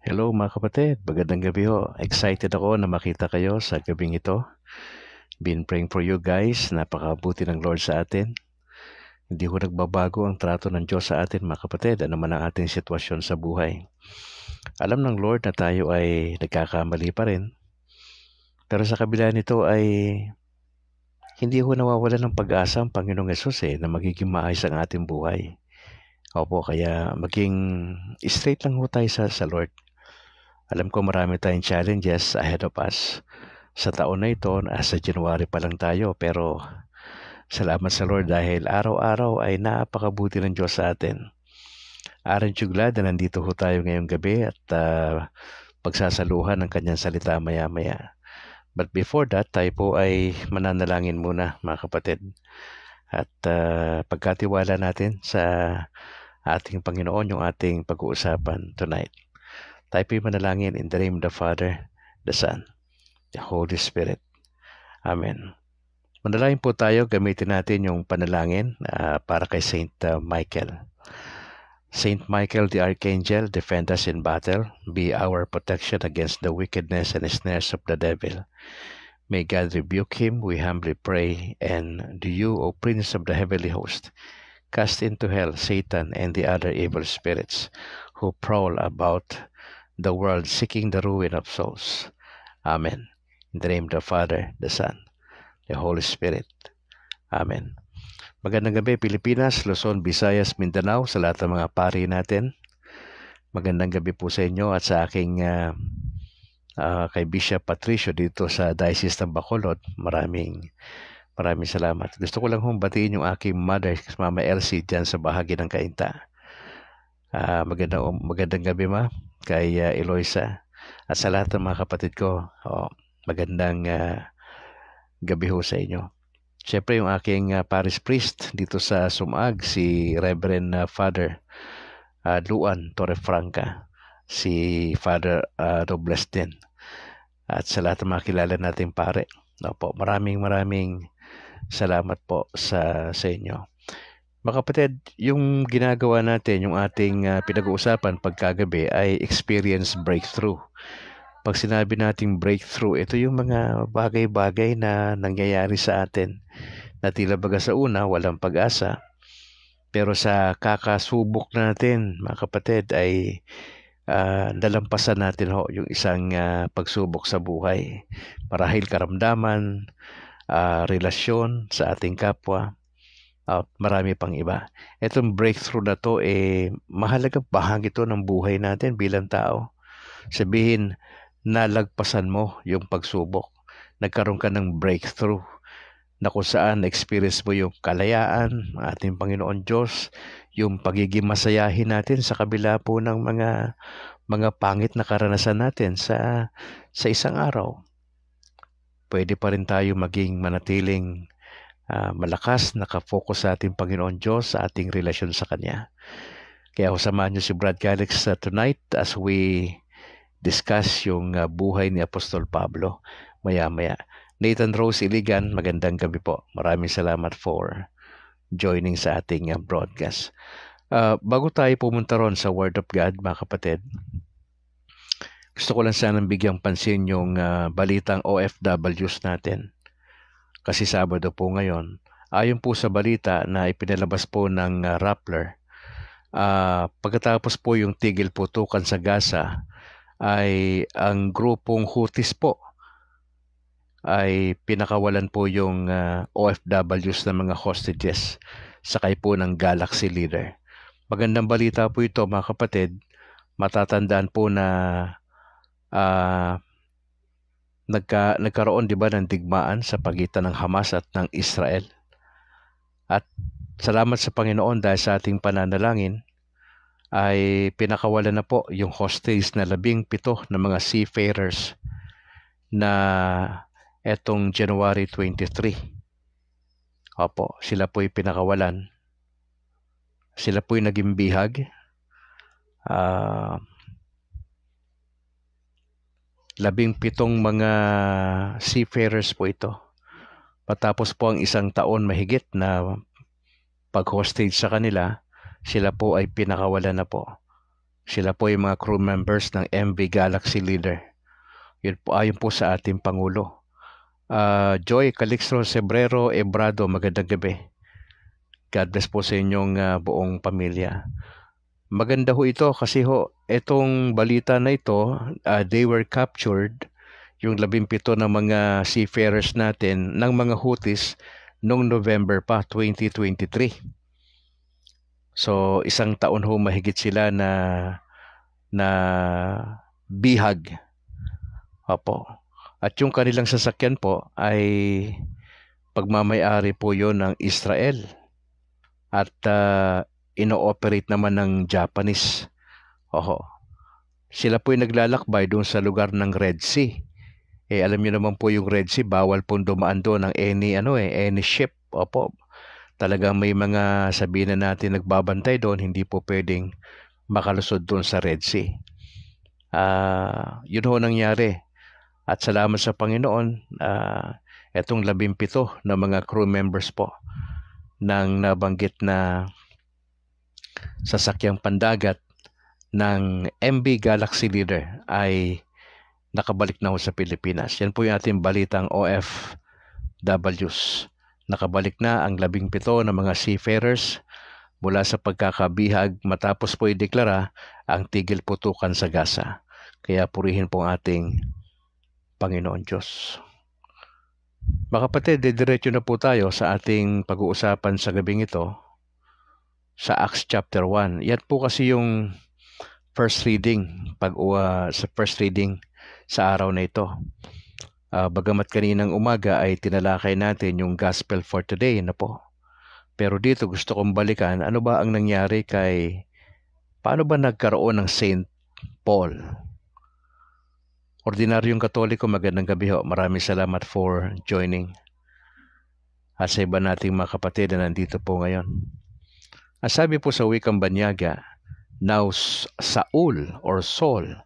Hello mga kapatid, magandang gabi ho. Excited ako na makita kayo sa gabing ito. Been praying for you guys. Napakabuti ng Lord sa atin. Hindi ho nagbabago ang trato ng Diyos sa atin mga kapatid. Ano man ang ating sitwasyon sa buhay. Alam ng Lord na tayo ay nagkakamali pa rin. Pero sa kabila nito ay hindi ho nawawala ng pag-asa ang Panginoong Yesus na magiging maayos ang ating buhay. Opo, kaya maging straight lang ho tayo sa Lord. Alam ko marami tayong challenges ahead of us sa taon na ito. Sa January pa lang tayo, pero salamat sa Lord dahil araw-araw ay napakabuti ng Diyos sa atin. Aren't you glad na nandito ho tayo ngayong gabi at pagsasaluhan ng kanyang salita maya-maya. But before that, tayo po ay mananalangin muna mga kapatid. At pagkatiwala natin sa ating Panginoon yung ating pag-uusapan tonight. Tayo po ay manalangin in the name of the Father, the Son, the Holy Spirit. Amen. Manalangin po tayo, gamitin natin yung panalangin para kay Saint Michael. Saint Michael the Archangel, defend us in battle, be our protection against the wickedness and snares of the devil. May God rebuke him, we humbly pray, and do you, O Prince of the heavenly host, cast into hell Satan and the other evil spirits who prowl about the world seeking the ruin of souls. Amen. In the name of the Father, the Son, the Holy Spirit. Amen. Magandang gabi, Pilipinas, Luzon, Visayas, Mindanao, sa lahat ng mga pari natin. Magandang gabi po sa inyo at sa aking kay Bishop Patricio dito sa Diocese ng Bacolod. Maraming salamat. Gusto ko lang batiin yung aking mother, Mama Elsie, dyan sa bahagi ng Cainta. Magandang gabi ma, kay Eloisa. At sa lahat ng mga kapatid ko, magandang gabi ho sa inyo. Siyempre yung aking parish priest dito sa Sumag, si Reverend Father Luan Torrefranca, si Father Robles din. At sa lahat ng mga kilala nating pare. Opo, maraming salamat po sa inyo. Mga kapatid, yung ginagawa natin, yung ating pinag-uusapan pagkagabi ay experience breakthrough. Pag sinabi nating breakthrough, ito yung mga bagay-bagay na nangyayari sa atin na tila baga sa una, walang pag-asa. Pero sa kakasubok natin, mga kapatid, ay nalampasan natin yung isang pagsubok sa buhay. Marahil karamdaman, relasyon sa ating kapwa, at marami pang iba. Itong breakthrough na to, mahalagang bahagi ito ng buhay natin bilang tao. Sabihin, nalagpasan mo yung pagsubok. Nagkaroon ka ng breakthrough na kung saan na-experience mo yung kalayaan, ating Panginoon Diyos, yung pagiging masayahin natin sa kabila po ng mga pangit na karanasan natin sa isang araw. Pwede pa rin tayo maging manatiling malakas, nakafocus sa ating Panginoon Diyos, sa ating relasyon sa Kanya. Kaya samahan niyo si Brad Calix tonight as we discuss yung buhay ni Apostol Pablo maya-maya. Nathan Rose Iligan, magandang gabi po. Maraming salamat for joining sa ating broadcast. Bago tayo pumunta ron sa Word of God, mga kapatid, gusto ko lang sanang bigyang pansin yung balitang OFWs natin. Kasi Sabado po ngayon. Ayon po sa balita na ipinalabas po ng Rappler, pagkatapos po yung tigil putukan sa Gaza, ay ang grupong Houthis po ay pinakawalan po yung OFWs ng mga hostages sakay po ng Galaxy Leader. Magandang balita po ito mga kapatid. Matatandaan po na nagkaroon ng digmaan sa pagitan ng Hamas at ng Israel. At salamat sa Panginoon dahil sa ating pananalangin ay pinakawalan na po yung hostage na 17 na mga seafarers na etong January 23. Opo, sila po'y pinakawalan. Sila po'y naging bihag. 17 mga seafarers po ito. Patapos po ang isang taon mahigit na pag-hostage sa kanila, sila po ay pinakawalan na po. Sila po yung mga crew members ng MV Galaxy Leader. Yun po, ayon po sa ating Pangulo. Joy Calixto Sebrero Ebrado, magandang gabi. God bless po sa inyong buong pamilya. Maganda ho ito kasi itong balita na ito, they were captured, yung 17 na mga seafarers natin ng mga Houthis noong November pa, 2023. So, isang taon ho mahigit sila na bihag. Opo. At yung kanilang sasakyan po ay pagmamayari po yon ng Israel. At ino-operate naman ng Japanese. Sila po yung naglalakbay doon sa lugar ng Red Sea. Alam niyo naman po yung Red Sea, bawal pong dumaan doon ng any ship. Opo. Talagang may mga sabihin na natin nagbabantay doon, hindi po pwedeng makalusod doon sa Red Sea. Yun ho nangyari. At salamat sa Panginoon, etong 17 na mga crew members po ng nabanggit na sasakyang pandagat ng MV Galaxy Leader ay nakabalik na ho sa Pilipinas. Yan po yung ating balitang OFWs. Nakabalik na ang 17 na mga seafarers mula sa pagkakabihag matapos po ideklara ang tigil putukan sa Gaza. Kaya purihin po ang ating Panginoon Diyos. Mga kapatid, diretso na po tayo sa ating pag-uusapan sa gabing ito sa Acts chapter 1. Yan po kasi yung first reading, sa first reading sa araw na ito. Bagamat kaninang umaga ay tinalakay natin yung gospel for today na po. Pero dito gusto kong balikan, ano ba ang nangyari paano ba nagkaroon ng Saint Paul? Ordinaryong Katoliko, magandang gabi ho. Maraming salamat for joining. At sa iba nating mga kapatid na nandito po ngayon. Sabi po sa wikang Banyaga, now Saul or Saul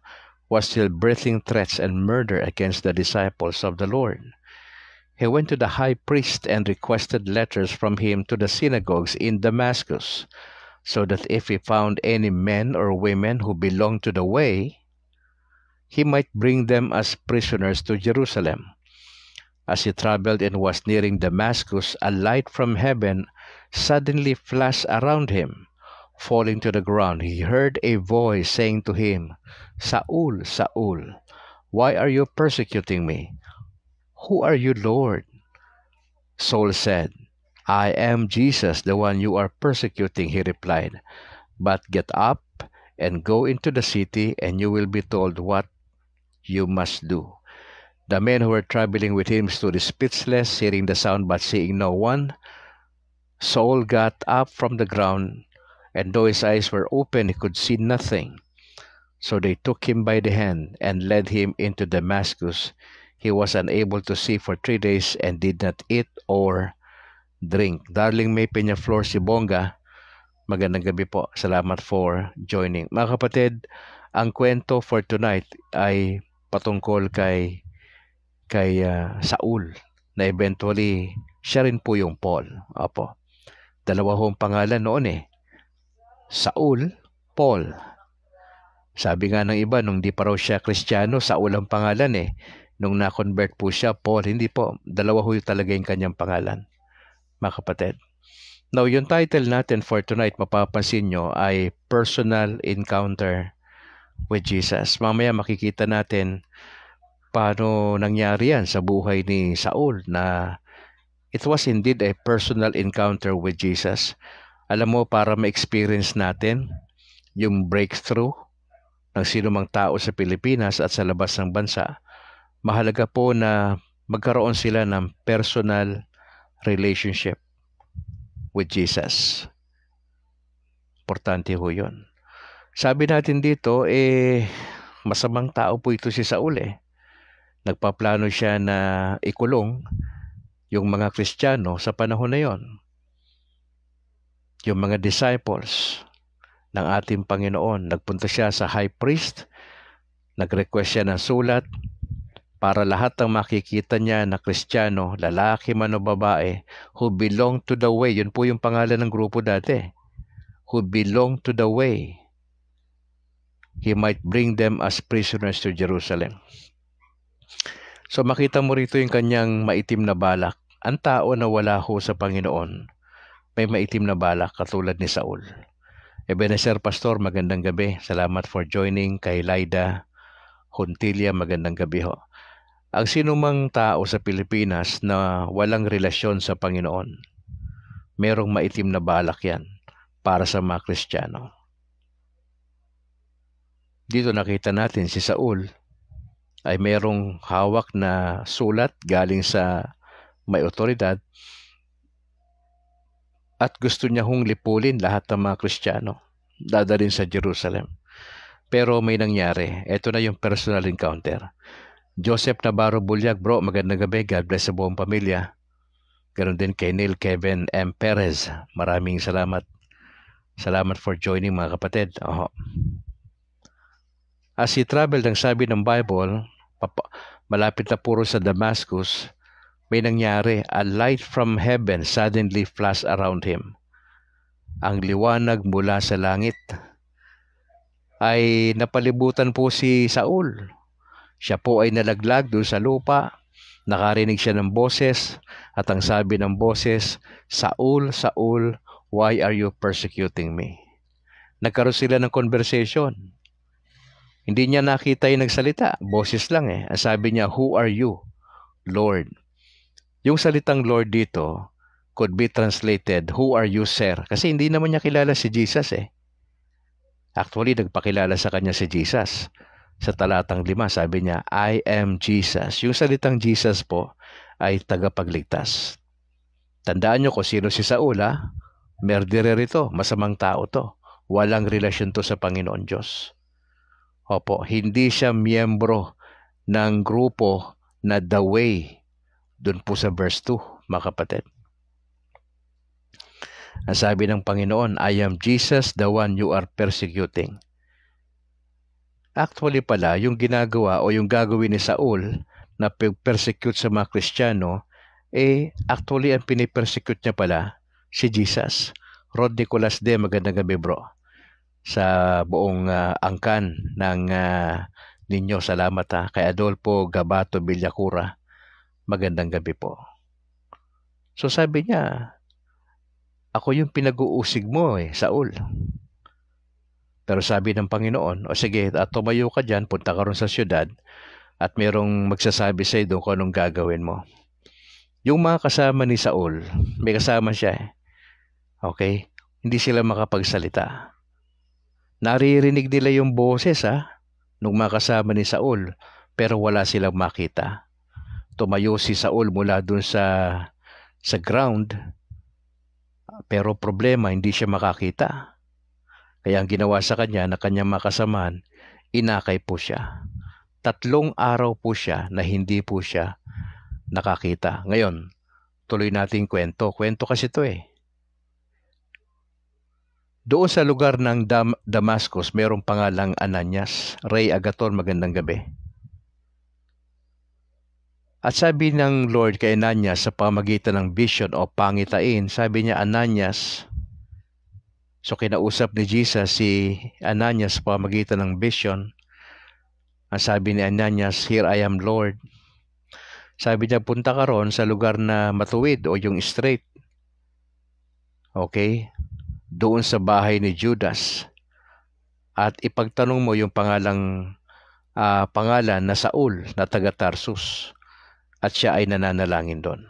was still breathing threats and murder against the disciples of the Lord. He went to the high priest and requested letters from him to the synagogues in Damascus, so that if he found any men or women who belonged to the way, he might bring them as prisoners to Jerusalem. As he traveled and was nearing Damascus, a light from heaven suddenly flashed around him. Falling to the ground, he heard a voice saying to him, Saul, Saul, why are you persecuting me? Who are you, Lord? Saul said, I am Jesus, the one you are persecuting, he replied. But get up and go into the city, and you will be told what you must do. The men who were traveling with him stood speechless, hearing the sound but seeing no one. Saul got up from the ground, and though his eyes were open, he could see nothing. So they took him by the hand and led him into Damascus. He was unable to see for 3 days and did not eat or drink. Darling May Peñaflor Sibonga, magandang gabi po. Salamat for joining. Mga kapatid, ang kwento for tonight ay patungkol kay Saul, na eventually siya rin po yung Paul. Opo. Dalawa hong pangalan noon Saul, Paul. Sabi nga ng iba, nung di pa raw siya Kristiyano, Saul ang pangalan Nung na-convert po siya, Paul. Hindi po. Dalawa ho talaga yung kanyang pangalan, mga kapatid. Now, yung title natin for tonight, mapapansin nyo, ay Personal Encounter with Jesus. Mamaya makikita natin paano nangyari yan sa buhay ni Saul, na it was indeed a personal encounter with Jesus. Alam mo, para ma-experience natin yung breakthrough ng sinumang tao sa Pilipinas at sa labas ng bansa, mahalaga po na magkaroon sila ng personal relationship with Jesus. Importante ho yun. Sabi natin dito, masamang tao po ito si Saul Nagpaplano siya na ikulong yung mga Kristiyano sa panahon na yon. Yung mga disciples ng ating Panginoon, nagpunta siya sa high priest, nag-request siya ng sulat para lahat ng makikita niya na Kristiyano, lalaki man o babae, who belong to the way. Yun po yung pangalan ng grupo dati. Who belong to the way. he might bring them as prisoners to Jerusalem. So makita mo rito yung kanyang maitim na balak. Ang tao na wala ho sa Panginoon, may maitim na balak katulad ni Saul. Ebenezer Pastor, magandang gabi. Salamat for joining. Kay Laida Hontilia, magandang gabi ho. Ang sinumang tao sa Pilipinas na walang relasyon sa Panginoon, merong maitim na balak yan para sa mga Kristiyano. Dito nakita natin si Saul ay merong hawak na sulat galing sa may otoridad at gusto niya hong lipulin lahat ng mga Kristiyano, dadalhin sa Jerusalem. Pero may nangyari. Ito na yung personal encounter. Joseph Navarro Bulyag, bro, magandang gabi. God bless sa buong pamilya. Ganon din kay Neil Kevin M. Perez. Maraming salamat. Salamat for joining, mga kapatid. As he traveled, ang sabi ng Bible, malapit na puro sa Damascus, may nangyari. A light from heaven suddenly flashed around him. Ang liwanag mula sa langit ay napalibutan po si Saul. Siya po ay nalaglag doon sa lupa. Nakarinig siya ng boses at ang sabi ng boses, Saul, Saul, why are you persecuting me? Nagkaroon sila ng conversation. Hindi niya nakita yung nagsalita. Boses lang eh. Ang sabi niya, who are you, Lord? Yung salitang Lord dito could be translated, who are you, sir? Kasi hindi naman niya kilala si Jesus eh. Actually, nagpakilala sa kanya si Jesus. Sa talatang 5, sabi niya, I am Jesus. Yung salitang Jesus po ay tagapagligtas. Tandaan niyo kung sino si Saul, ha? Murderer ito, masamang tao to. Walang relasyon to sa Panginoon Diyos. Opo, hindi siya miyembro ng grupo na The Way. Doon po sa verse 2, mga kapatid. Ang sabi ng Panginoon, I am Jesus, the one you are persecuting. Actually pala, yung ginagawa o yung gagawin ni Saul na persecute sa mga Kristiyano, actually ang pinipersecute niya pala si Jesus. Rod Nicolas de, magandang gabi bro. Sa buong angkan ng ninyo, salamat ha. Kay Adolfo Gabato Villacura, magandang gabi po. So sabi niya, ako yung pinag-uusig mo Saul. Pero sabi ng Panginoon, o sige, tumayo ka dyan, punta ka ron sa syudad, at merong magsasabi sa iyo kung anong gagawin mo. Yung mga kasama ni Saul, may kasama siya Okay? Hindi sila makapagsalita. Naririnig nila yung boses nung mga kasama ni Saul, pero wala silang makita. Tumayo si Saul mula dun sa ground, pero problema, hindi siya makakita. Kaya ang ginawa sa kanya na kanyang makasamahan, inakay po siya. 3 araw po siya na hindi po siya nakakita. Ngayon, tuloy natin kwento. Kwento kasi ito Doon sa lugar ng Damascus, mayroong pangalang Ananias. Ray Agaton, magandang gabi. At sabi ng Lord kay Ananias sa pamagitan ng vision o pangitain, sabi niya, Ananias. So kinausap ni Jesus si Ananias sa pamagitan ng vision. Ang sabi ni Ananias, here I am Lord. Sabi niya, punta ka ron sa lugar na matuwid o yung straight. Okay? Doon sa bahay ni Judas. At ipagtanong mo yung pangalan na Saul na taga Tarsus. At siya ay nananalangin doon.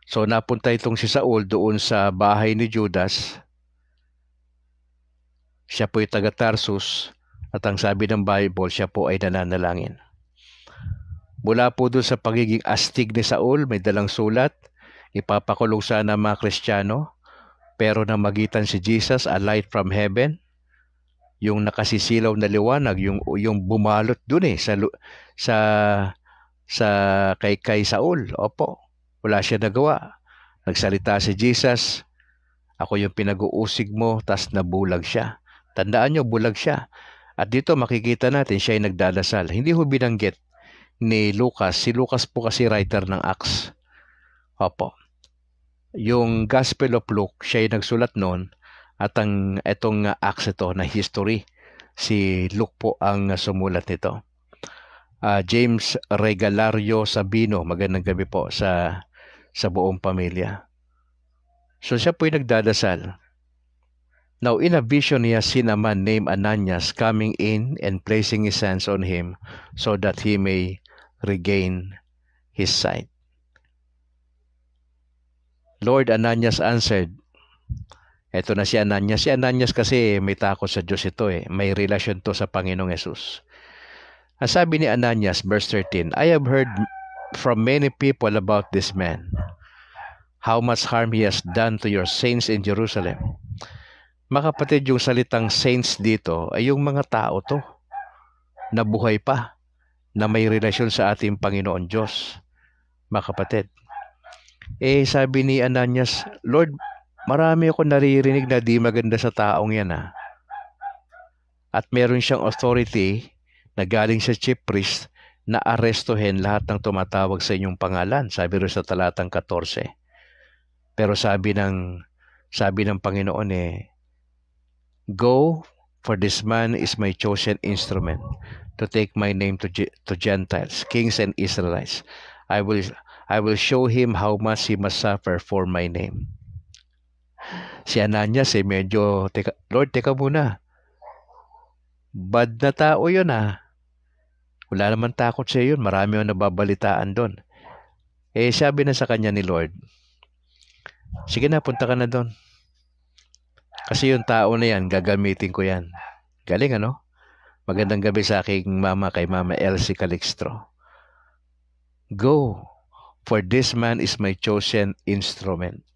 So napunta itong si Saul doon sa bahay ni Judas. Siya po ay taga Tarsus at ang sabi ng Bible, siya po ay nananalangin. Mula po doon sa pagiging astig ni Saul, may dalang sulat, ipapakulong sana mga Kristiyano, pero nang magitan si Jesus, a light from heaven, yung nakasisilaw na liwanag, yung bumalot doon sa kay Saul. Opo, wala siya nagawa. Nagsalita si Jesus, ako yung pinag-uusig mo, tas nabulag siya. Tandaan nyo, bulag siya. At dito makikita natin siya ay nagdadasal. Hindi ho binanggit ni Lucas. Si Lucas po kasi writer ng Acts. Opo. Yung Gospel of Luke, siya ay nagsulat noon. At itong Acts ito na history Si Luke po ang sumulat nito. James Regalario Sabino, magandang gabi po sa buong pamilya. So siya po'y nagdadasal. Now in a vision he has seen a man named Ananias coming in and placing his hands on him so that he may regain his sight. Lord, Ananias answered. Ito na si Ananias. Si Ananias kasi may takot sa Diyos ito eh. May relasyon to sa Panginoong Yesus. Ang sabi ni Ananias, verse 13, I have heard from many people about this man, how much harm he has done to your saints in Jerusalem. Mga kapatid, yung salitang saints dito ay yung mga tao to na buhay pa, na may relasyon sa ating Panginoon Diyos. Mga kapatid, sabi ni Ananias, Lord, marami ako naririnig na di maganda sa taong yan At meron siyang authority na galing sa chief priest na arestuhin lahat ng tumatawag sa inyong pangalan. Sabi rin sa talatang 14. Pero sabi ng Panginoon Go, for this man is my chosen instrument to take my name to Gentiles, kings and Israelites. I will show him how much he must suffer for my name. Si Ananias medyo, Lord, teka muna. Bad na tao yun Wala naman takot sa yun. Marami yung nababalitaan doon. Sabi na sa kanya ni Lord, sige na, punta ka na doon. Kasi yung tao na yan, gagamitin ko yan. Galing Magandang gabi sa aking mama, kay Mama Elsie Calixtro. Go, for this man is my chosen instrument.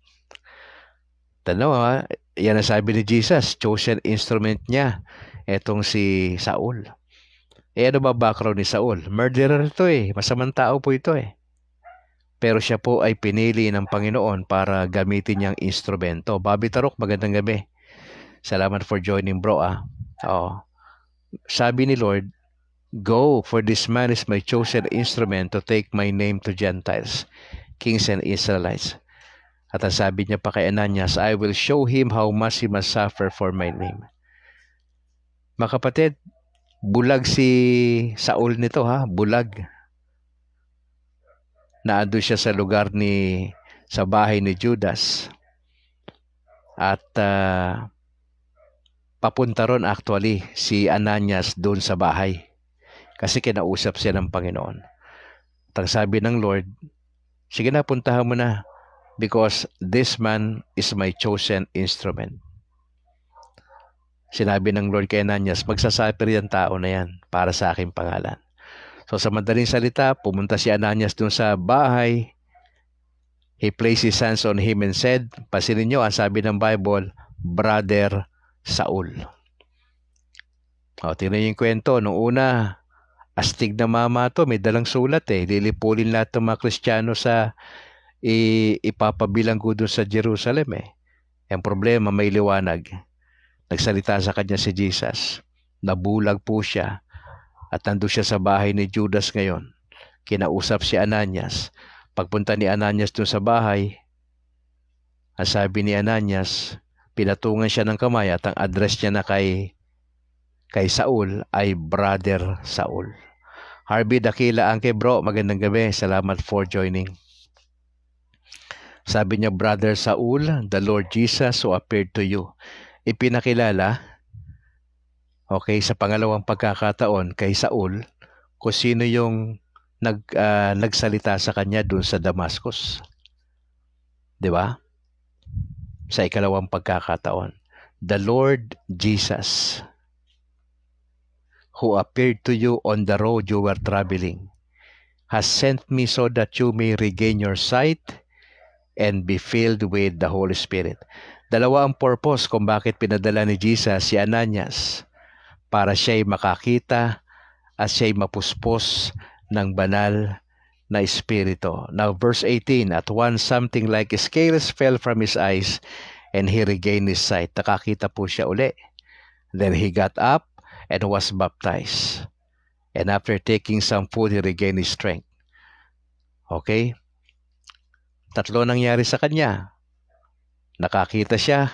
Tanaw yan ang sabi ni Jesus, chosen instrument niya. Etong si Saul. Ano ba background ni Saul? Murderer ito Masamang tao po ito Pero siya po ay pinili ng Panginoon para gamitin niyang instrumento. Bobby Tarok, magandang gabi. Salamat for joining, bro. Sabi ni Lord, Go, for this man is my chosen instrument to take my name to Gentiles, kings and Israelites. At ang sabi niya pa kay Ananias, I will show him how much he must suffer for my name. Mga kapatid, bulag si Saul nito bulag. Naandun siya sa lugar sa bahay ni Judas. At papunta ron actually si Ananias doon sa bahay. Kasi kinausap siya ng Panginoon. At ang sabi ng Lord, sige na, puntahan mo na. Because this man is my chosen instrument. Sinabi ng Lord kay Ananias, magsasuffer yung tao na yan para sa aking pangalan. So sa madaling salita, pumunta si Ananias doon sa bahay. He placed his hands on him and said, pasinin nyo, ang sabi ng Bible, Brother Saul. Tingnan yung kwento. Noong una, astig na mama to, may dalang sulat Lilipulin lahat ng mga Kristiyano sa ipapabilanggo doon sa Jerusalem Ang problema, may liwanag. Nagsalita sa kanya si Jesus. Nabulag po siya. At nandun siya sa bahay ni Judas ngayon. Kinausap si Ananias. Pagpunta ni Ananias doon sa bahay, ang sabi ni Ananias, pinatungan siya ng kamay at ang address niya na kay Saul ay Brother Saul. Harvey Dakila, Angke bro, magandang gabi. Salamat for joining. Sabi niya, Brother Saul, the Lord Jesus who appeared to you. Ipinakilala, sa pangalawang pagkakataon kay Saul, kung sino yung nagsalita sa kanya dun sa Damascus. Diba? Sa ikalawang pagkakataon. The Lord Jesus, who appeared to you on the road you were traveling, has sent me so that you may regain your sight and be filled with the Holy Spirit. Dalawa ang purpose kung bakit pinadala ni Jesus si Ananias, para siya'y makakita at siya'y mapuspos ng banal na espiritu. Now verse 18, at once something like scales fell from his eyes and he regained his sight. Nakakita po siya uli. Then he got up and was baptized. And after taking some food, he regained his strength. Okay? Tatlo nangyari sa kanya. Nakakita siya,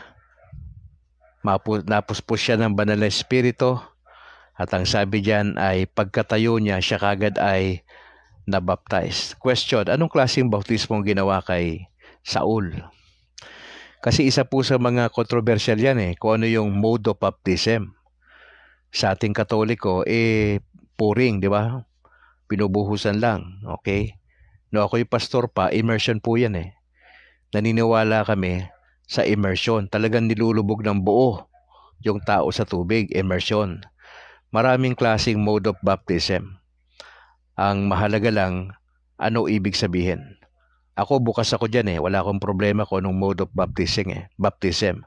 napuspos siya ng banal na espiritu, At ang sabi diyan ay pagkatayo niya, siya kagad ay nabaptize. Question, anong klaseng bautismo ang ginawa kay Saul? Kasi isa po sa mga controversial yan kung ano yung mode of baptism. Sa ating Katoliko, pouring, di ba? Pinubuhusan lang, okay? No, ako'y pastor pa, immersion po yan Naniniwala kami sa immersion. Talagang nilulubog ng buo yung tao sa tubig, immersion. Maraming klaseng mode of baptism. Ang mahalaga lang, ano ibig sabihin? Ako, bukas ako dyan wala akong problema kung anong mode of baptism baptism.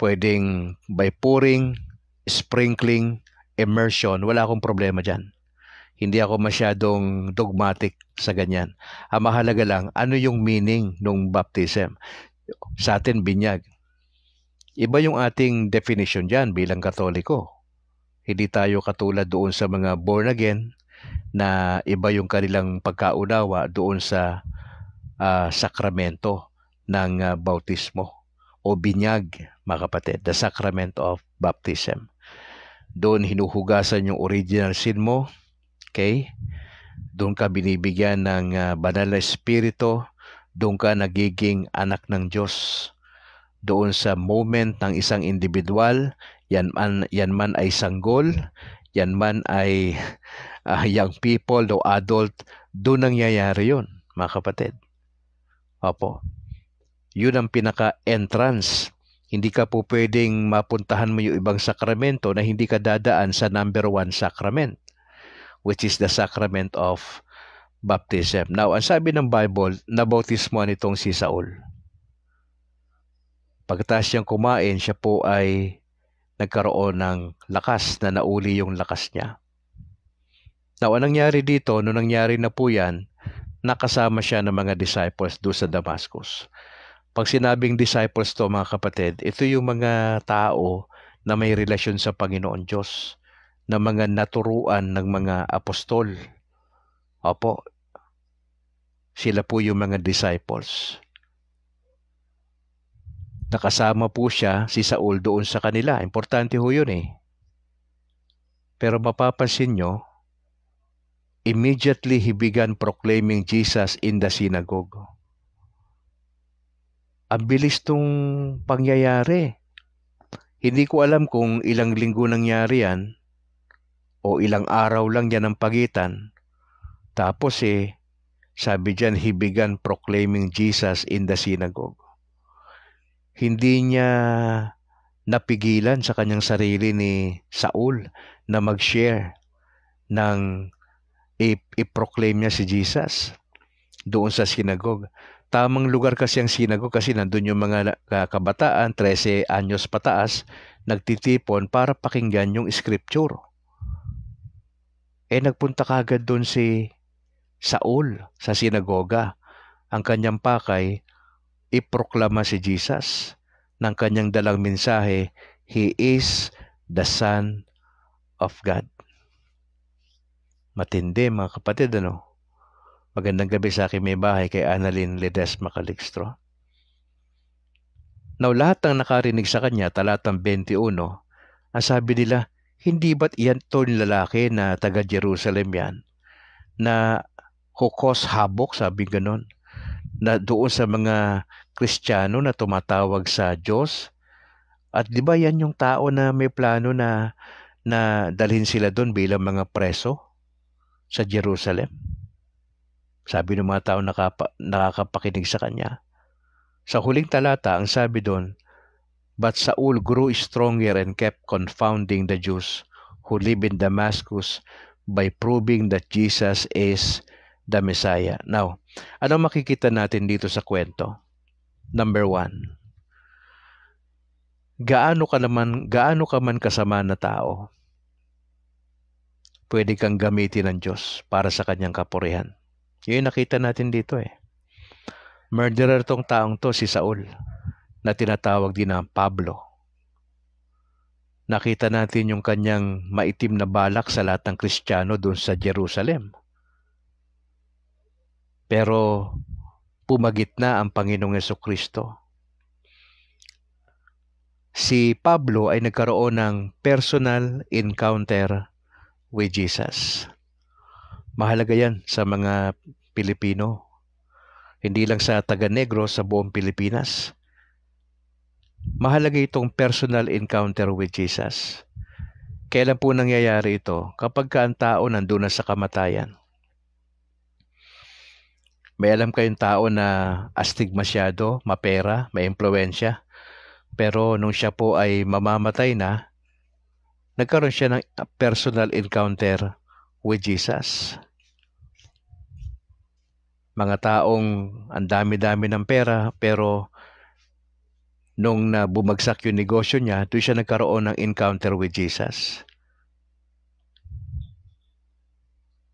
Pwedeng by pouring, sprinkling, immersion, wala akong problema dyan. Hindi ako masyadong dogmatic sa ganyan. Ang mahalaga lang, ano yung meaning ng baptism? Sa atin, binyag. Iba yung ating definition dyan bilang Katoliko. Hindi tayo katulad doon sa mga born again na iba yung kanilang pagkaunawa doon sa sakramento ng bautismo o binyag, mga kapatid, the sacrament of baptism. Doon hinuhugasan yung original sin mo, okay? Doon ka binibigyan ng banal na espiritu, doon ka nagiging anak ng Diyos. Doon sa moment ng isang individual, yan man ay sanggol, yan man ay young people o adult, doon nangyayari yun, mga kapatid. Opo. Yun ang pinaka-entrance. Hindi ka po pwedeng mapuntahan mo yung ibang sakramento na hindi ka dadaan sa number 1 sacrament, which is the sacrament of baptism. Now, ang sabi ng Bible, nabautismo nitong si Saul. Pagkatapos siyang kumain, siya po ay nagkaroon ng lakas na nauli yung lakas niya. Now, anong nangyari dito? Nung nangyari na po yan, nakasama siya ng mga disciples doon sa Damascus. Pag sinabing disciples to, mga kapatid, ito yung mga tao na may relasyon sa Panginoon Diyos, na mga naturuan ng mga apostol. Opo, sila po yung mga disciples. Nakasama po siya, si Saul, doon sa kanila. Importante ho yun Pero mapapansin nyo, immediately he began proclaiming Jesus in the synagogue. Ang bilis tong pangyayari. Hindi ko alam kung ilang linggo nangyari yan o ilang araw lang yan ang pagitan. Tapos sabi dyan, he began proclaiming Jesus in the synagogue. Hindi niya napigilan sa kanyang sarili ni Saul na mag-share ng i-proclaim niya si Jesus doon sa synagogue. Tamang lugar kasi ang synagogue kasi nandun yung mga kabataan, 13 anyos pataas, nagtitipon para pakinggan yung scripture. Nagpunta kagad doon si Saul sa sinagoga. Ang kanyang pakay, iproklama si Jesus ng kanyang dalang mensahe, He is the Son of God. Matindi, mga kapatid, Magandang gabi sa aking may bahay kay Annalyn Ledesma Calixtro. Now, lahat ng nakarinig sa kanya, talatang 21, ang sabi nila, hindi ba't iyan to lalaki na taga Jerusalem yan, na hukos habok, sabi ganon, na doon sa mga Kristiyano na tumatawag sa Diyos? At di ba yan yung tao na may plano na dalhin sila doon bilang mga preso sa Jerusalem? Sabi ng mga tao nakakapakinig sa kanya. Sa huling talata, ang sabi doon, But Saul grew stronger and kept confounding the Jews who live in Damascus by proving that Jesus is the Messiah. Now, ano makikita natin dito sa kwento? Number 1, gaano ka man kasama na tao, pwede kang gamitin ng Diyos para sa kanyang kapurihan. Yun nakita natin dito Murderer tong taong to, si Saul, na tinatawag din na Pablo. Nakita natin yung kanyang maitim na balak sa lahat ng Kristiyano doon sa Jerusalem. Pero pumagit na ang Panginoong Jesucristo. Si Pablo ay nagkaroon ng personal encounter with Jesus. Mahalaga yan sa mga Pilipino. Hindi lang sa taga-Negros, sa buong Pilipinas. Mahalaga itong personal encounter with Jesus. Kailan po nangyayari ito? Kapag ang tao nandun na sa kamatayan. May alam kayong tao na astig masyado, mapera, may impluwensya. Pero nung siya po ay mamamatay na, nagkaroon siya ng personal encounter with Jesus. Mga taong ang dami-dami ng pera, pero nung bumagsak yung negosyo niya, doon siya nagkaroon ng encounter with Jesus.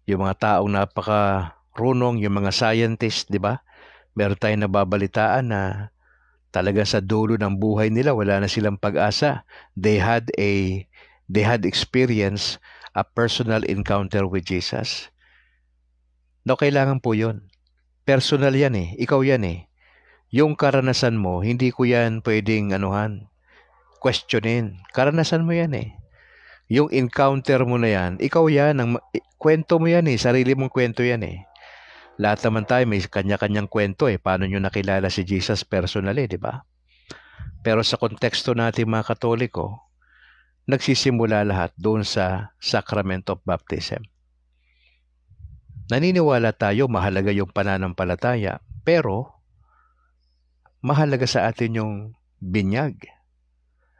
Yung mga taong napakarunong, yung mga scientist, di ba? Meron tayong nababalitaan na talaga sa dulo ng buhay nila, wala na silang pag-asa. They had experienced a personal encounter with Jesus. No, kailangan po yun. Personal yan eh. Ikaw yan eh. Yung karanasan mo, hindi ko yan pwedeng questionin. Karanasan mo yan eh. Yung encounter mo na yan, ikaw yan, kwento mo yan eh. Sarili mong kwento yan eh. Lahat naman tayo may kanya-kanyang kwento eh. Paano nyo nakilala si Jesus personally, di ba? Pero sa konteksto natin mga Katoliko, nagsisimula lahat doon sa Sacrament of Baptism. Naniniwala tayo, mahalaga yung pananampalataya, pero mahalaga sa atin yung binyag.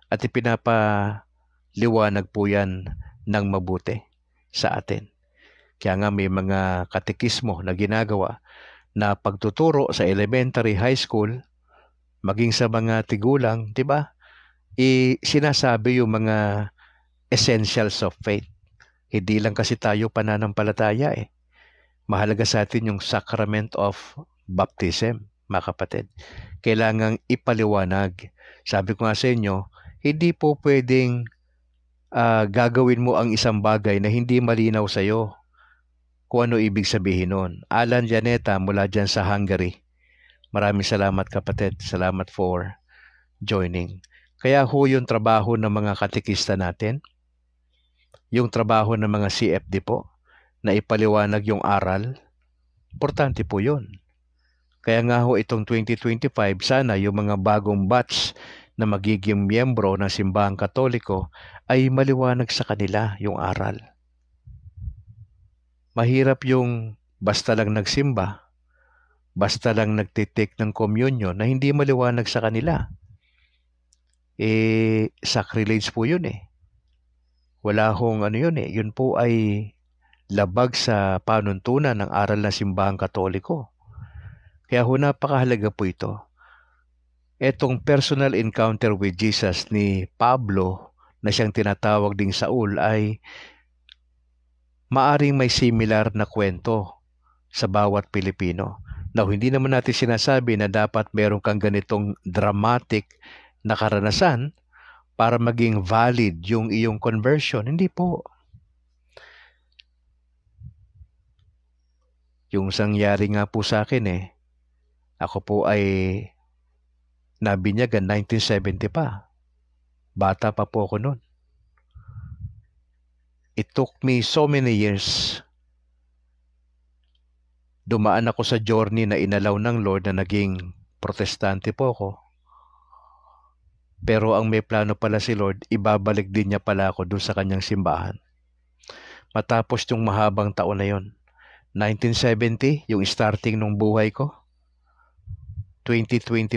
At ipinapaliwanag po yan ng mabuti sa atin. Kaya nga may mga katekismo na ginagawa na pagtuturo sa elementary, high school, maging sa mga tigulang, di ba? Sinasabi yung mga essentials of faith. Hindi lang kasi tayo pananampalataya eh. Mahalaga sa atin yung Sacrament of Baptism, mga kapatid. Kailangang ipaliwanag. Sabi ko nga sa inyo, hindi po pwedeng gagawin mo ang isang bagay na hindi malinaw sa iyo kung ano ibig sabihin nun. Alan Janeta mula dyan sa Hungary. Maraming salamat kapatid. Salamat for joining. Kaya ho yung trabaho ng mga katekista natin, yung trabaho ng mga CFD po, na ipaliwanag yung aral, importante po yun. Kaya nga ho itong 2025, sana yung mga bagong batch na magiging miyembro ng Simbahang Katoliko ay maliwanag sa kanila yung aral. Mahirap yung basta lang nagsimba, basta lang nagtitake ng communion na hindi maliwanag sa kanila. Sacrilege po yun eh. Wala hong yun eh. Yun po ay labag sa panuntunan ng aral ng Simbahang Katoliko. Kaya ho napakahalaga po ito. Etong personal encounter with Jesus ni Pablo na siyang tinatawag ding Saul ay maaring may similar na kwento sa bawat Pilipino. Now, hindi naman natin sinasabi na dapat meron kang ganitong dramatic na karanasan para maging valid yung iyong conversion. Hindi po. Yung sangyari nga po sa akin eh, ako po ay nabinyagan 1970 pa. Bata pa po ako noon. It took me so many years. Dumaan ako sa journey na inalaw ng Lord na naging protestante po ako. Pero ang may plano pala si Lord, ibabalik din niya pala ako doon sa kanyang simbahan. Matapos yung mahabang taon na yon. 1970, yung starting ng buhay ko. 2024,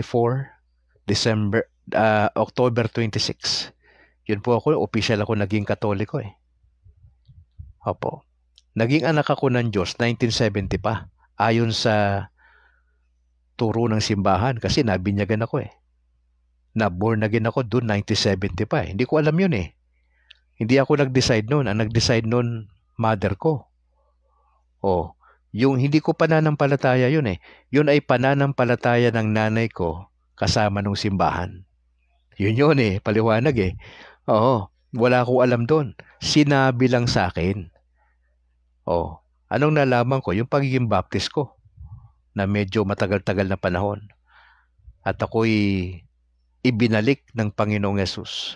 October 26. Yun po ako, official ako naging Katoliko eh. Opo. Naging anak ako ng Diyos 1970 pa. Ayon sa turo ng simbahan kasi nabinyagan ako eh. Na-born again ako doon 1970 pa eh. Hindi ko alam yun eh. Hindi ako nag-decide noon. Ang nag-decide noon, mother ko. Oh, yung hindi ko pananampalataya yun eh. Yun ay pananampalataya ng nanay ko kasama nung simbahan. Yun eh, paliwanag eh. Oo, wala ko alam doon. Sinabi lang sa akin. Oh, anong nalaman ko? Yung pagiging baptist ko na medyo matagal-tagal na panahon. At ako'y ibinalik ng Panginoong Yesus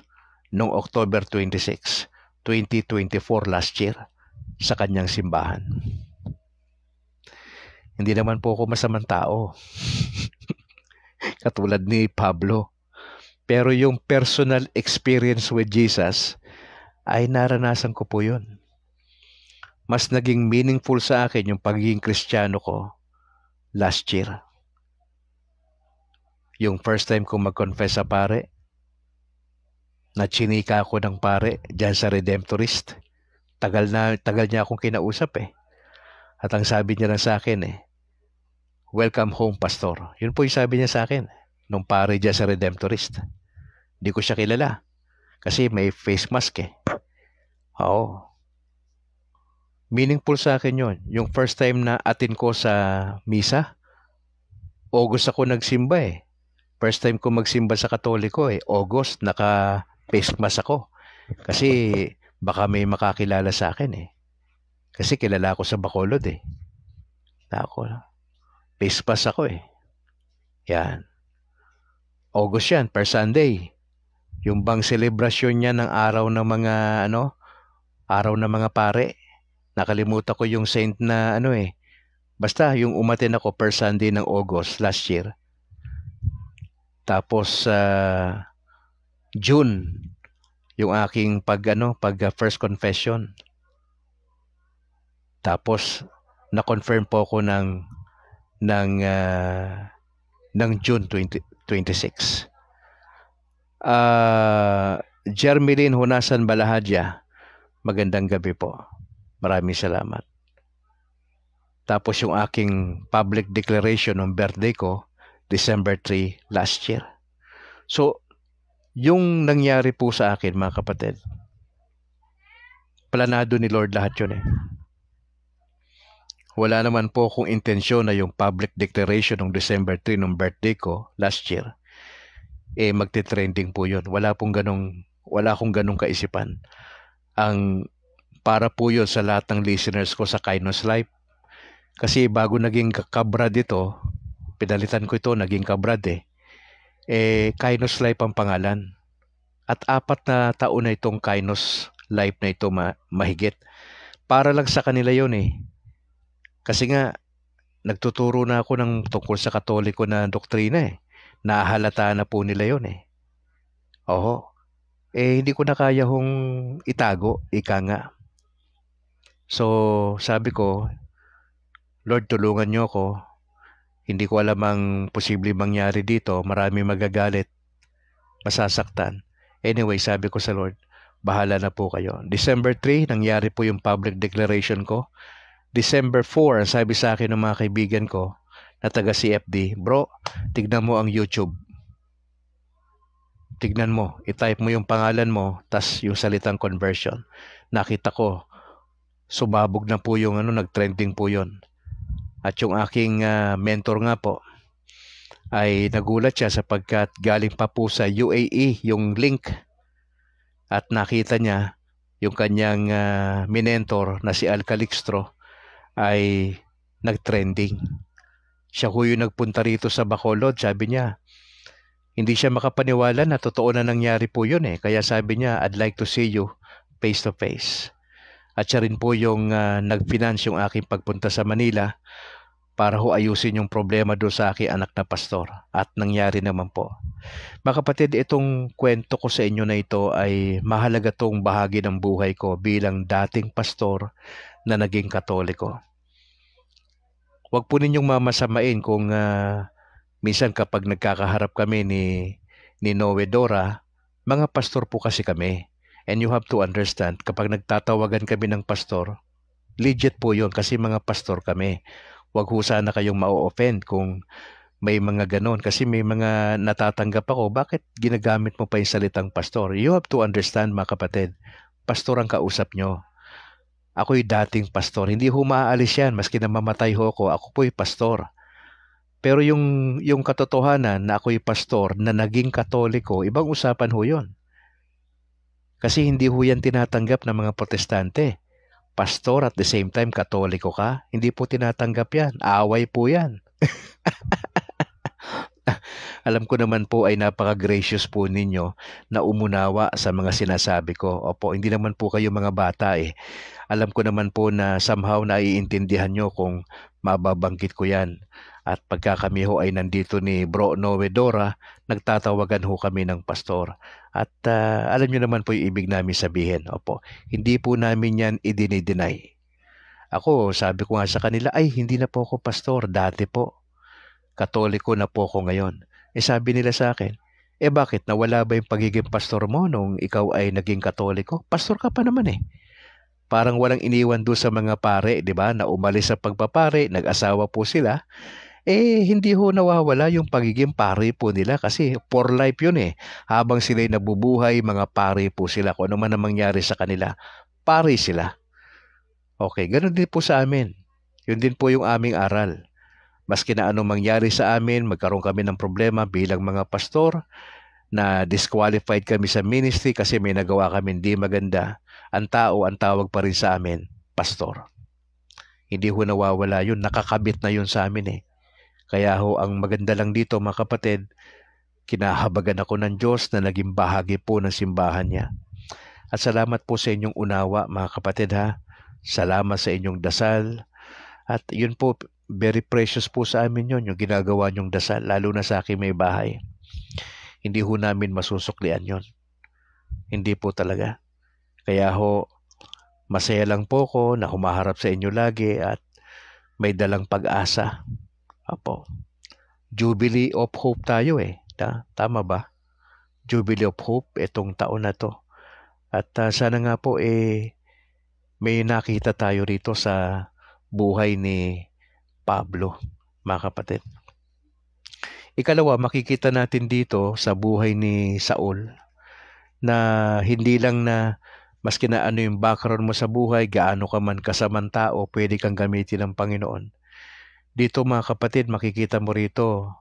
noong October 26, 2024 last year sa kanyang simbahan. Hindi naman po ako masamang tao katulad ni Pablo. Pero yung personal experience with Jesus ay naranasan ko po yun. Mas naging meaningful sa akin yung pagiging Kristiyano ko last year. Yung first time ko mag-confess sa pare, na chinika ako ng pare dyan sa Redemptorist. Tagal niya akong kinausap eh. At ang sabi niya lang sa akin welcome home, Pastor. Yun po yung sabi niya sa akin nung pare dyan sa Redemptorist. Hindi ko siya kilala kasi may face mask eh. Oo. Meaningful sa akin yun. Yung first time na attend ko sa misa, August ako nagsimba eh. First time ko magsimba sa Katoliko August, naka-face mask ako. Kasi baka may makakilala sa akin eh. Kasi kilala ako sa Bacolod eh. Face mask ako eh. Yan. August yan, per Sunday. Yung bang selebrasyon niya ng araw ng mga araw ng mga pare. Nakalimutan ko yung saint na basta yung umaten ako per Sunday ng August last year. Tapos June yung aking pag first confession. Tapos na-confirm po ako ng June 26. Jermeline Hunasan Balahadya, magandang gabi po. Maraming salamat. Tapos yung aking public declaration ng birthday ko, December 3 last year. So, yung nangyari po sa akin mga kapatid, planado ni Lord lahat yun eh. Wala naman po akong intensyon na yung public declaration ng December 3 ng birthday ko last year, magte-trending po yun. Wala akong ganong kaisipan. Ang para po yun sa lahat ng listeners ko sa Kainos Life. Kasi bago naging kabrad ito, pinalitan ko ito, naging kabrad Kainos Life ang pangalan. At 4 na taon na itong Kainos Life na ito mahigit. Para lang sa kanila yun Kasi nga, nagtuturo na ako ng tungkol sa Katoliko na doktrina Nahalata na po nila yun Oho. Hindi ko na kaya hong itago, ika nga. So, sabi ko, Lord, tulungan niyo ako. Hindi ko alam ang posible mangyari dito. Marami magagalit, masasaktan. Anyway, sabi ko sa Lord, bahala na po kayo. December 3, nangyari po yung public declaration ko. December 4, ang sabi sa akin ng mga kaibigan ko na taga CFD, bro, tignan mo ang YouTube. Tignan mo, i-type mo yung pangalan mo, tas yung salitang conversion. Nakita ko, sumabog na po yung nag-trending po yon. At yung aking mentor nga po, ay nagulat siya sapagkat galing pa po sa UAE yung link. At nakita niya yung kanyang minentor na si Al Calixtro ay nag-trending. Siya ko yung nagpunta rito sa Bacolod, sabi niya, hindi siya makapaniwala na totoo na nangyari po yun Kaya sabi niya, I'd like to see you face to face. At siya rin po yung nag-finance yung aking pagpunta sa Manila para ayusin yung problema doon sa aking anak na pastor. At nangyari naman po. Mga kapatid, itong kwento ko sa inyo na ito ay mahalaga tong bahagi ng buhay ko bilang dating pastor na naging Katoliko. Huwag po ninyong mamasamain kung minsan kapag nagkakaharap kami ni Noe Dora, mga pastor po kasi kami. And you have to understand, kapag nagtatawagan kami ng pastor, legit po yun kasi mga pastor kami. Huwag ho sana kayong ma-offend kung may mga ganon. Kasi may mga natatanggap ako, bakit ginagamit mo pa yung salitang pastor? You have to understand mga kapatid, pastor ang kausap nyo. Ako'y dating pastor. Hindi ho maaalis yan, maski na mamatay ho ako po'y pastor. Pero yung katotohanan na ako'y pastor na naging Katoliko, ibang usapan ho yun. Kasi hindi ho yan tinatanggap ng mga Protestante. Pastor at the same time Katoliko ka, hindi po tinatanggap yan. Away po yan. Alam ko naman po ay napaka-gracious po ninyo na umunawa sa mga sinasabi ko. Opo, hindi naman po kayo mga bata eh. Alam ko naman po na somehow naiintindihan nyo kung mababanggit ko yan. At pagka kami ho ay nandito ni Bro Noe Dora, nagtatawagan ho kami ng pastor. At alam nyo naman po yung ibig namin sabihin. Opo, hindi po namin yan idinideny. Ako, sabi ko nga sa kanila, ay hindi na po ako pastor, dati po. Katoliko na po ako ngayon. Sabi nila sa akin, bakit nawala ba yung pagiging pastor mo nung ikaw ay naging Katoliko? Pastor ka pa naman eh. Parang walang iniwan doon sa mga pare, di ba? Na umalis sa pagpapare, nag-asawa po sila. Hindi ho nawawala yung pagiging pare po nila kasi for life yun eh. Habang sila'y nabubuhay, mga pare po sila. Kung ano man ang mangyari sa kanila, pare sila. Okay, ganun din po sa amin. Yun din po yung aming aral. Maski na anong mangyari sa amin, magkaroon kami ng problema bilang mga pastor, na disqualified kami sa ministry kasi may nagawa kami hindi maganda, ang tawag pa rin sa amin, pastor. Hindi ho nawawala yun, nakakabit na yun sa amin eh. Kaya ho, ang maganda lang dito mga kapatid, kinahabagan ako ng Diyos na naging bahagi po ng simbahan niya. At salamat po sa inyong unawa mga kapatid ha. Salamat sa inyong dasal. At yun po, very precious po sa amin yun, yung ginagawa nyong dasal, lalo na sa aking may bahay. Hindi ho namin masusuklian yun. Hindi po talaga. Kaya ho, masaya lang po ko na humaharap sa inyo lagi at may dalang pag-asa. Apo. Jubilee of Hope tayo eh. Tama ba? Jubilee of Hope itong taon na to. At sana nga po may nakita tayo rito sa buhay ni Pablo, mga kapatid. Ikalawa, makikita natin dito sa buhay ni Saul na hindi lang na maski na ano yung background mo sa buhay, gaano ka man kasamang tao, pwede kang gamitin ng Panginoon. Dito mga kapatid, makikita mo rito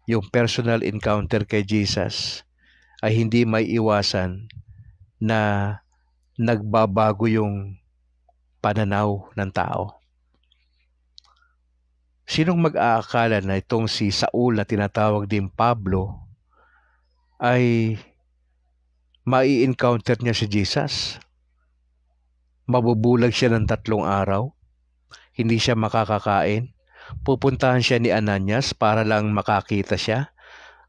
yung personal encounter kay Jesus ay hindi may iwasan na nagbabago yung pananaw ng tao. Sinong mag-aakala na itong si Saul na tinatawag din Pablo ay mai-encounter niya si Jesus? Mabubulag siya ng 3 araw, hindi siya makakakain, pupuntahan siya ni Ananias para lang makakita siya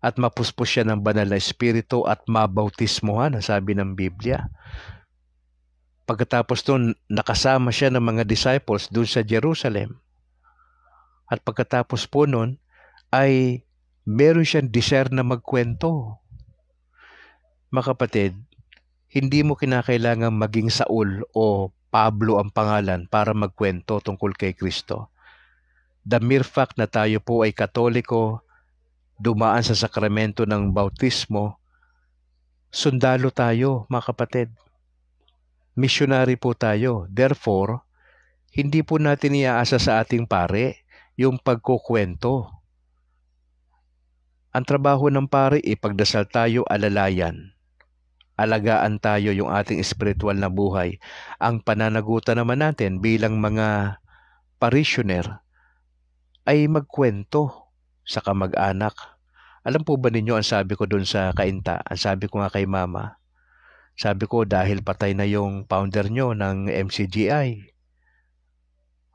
at mapuspos siya ng banal na espiritu at mabautismohan, sabi ng Biblia. Pagkatapos doon, nakasama siya ng mga disciples doon sa Jerusalem. At pagkatapos po noon, ay meron siyang desire na magkwento. Mga kapatid, hindi mo kinakailangan maging Saul o Pablo ang pangalan para magkwento tungkol kay Kristo. The mere fact na tayo po ay Katoliko, dumaan sa sakramento ng bautismo, sundalo tayo, mga kapatid. Missionary po tayo. Therefore, hindi po natin iaasa sa ating pare yung pagkukwento. Ang trabaho ng pare, ipagdasal tayo, alalayan. Alagaan tayo yung ating espiritual na buhay. Ang pananagutan naman natin bilang mga parishioner ay magkwento sa kamag-anak. Alam po ba ninyo ang sabi ko dun sa kainta? Ang sabi ko nga kay mama, sabi ko dahil patay na yung founder nyo ng MCGI.